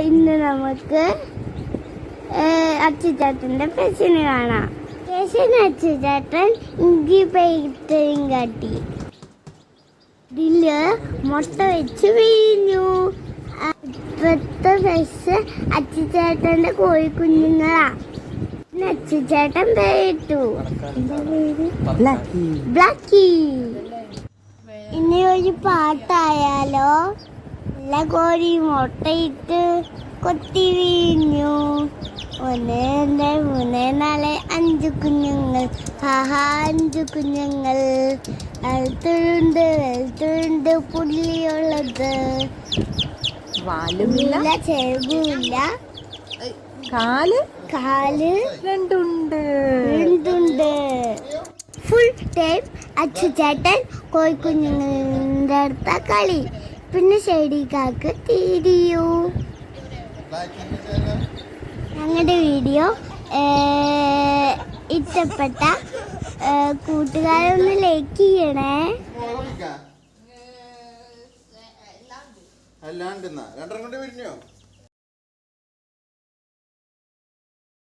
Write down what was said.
ഇന്ന് നമുക്ക് അച്ചുചേട്ടൻ്റെ ഫെഷന് കാണാം. ഫെഷന് അച്ചുചേട്ടൻ ഇങ്കി പെയിന്റും കാട്ടി. ഇതില് മുട്ട വെച്ച് വീഞ്ഞു. ഇപ്പത്തെ ഫെഷ് അച്ചുചേട്ടൻ്റെ കോഴിക്കുഞ്ഞുങ്ങളാ. അച്ചുചേട്ടൻ പേരിട്ടു. എന്താ പേര്? ബ്ലാക്കി. ഇനി ഒരു പാട്ടായാലോ? നല്ല കോഴി മുട്ടയിട്ട് കൊത്തി വീഞ്ഞു. 1 2 3 4 5 കുഞ്ഞുങ്ങൾ. ഹാഹാ 5 കുഞ്ഞുങ്ങൾ. വെളുത്തുണ്ട് പുള്ളിയുള്ളത്. വാലുമില്ല, ചെറുതുമില്ല, കാല് രണ്ടുണ്ട്. ഫുൾ ടൈം അച്ചുചേട്ടൻ കോഴിക്കുഞ്ഞുങ്ങളുടെ അടുത്ത കളി. പിന്നെ ഷെഡിക്കാക്ക് തിരിയൂ. ഞങ്ങളുടെ വീഡിയോ ഇഷ്ടപ്പെട്ട കൂട്ടുകാരൊന്ന് ലൈക്ക് ചെയ്യണേ. അല്ലാണ്ട് രണ്ടെണ്ണം കൊണ്ട് പിരിഞ്ഞോ?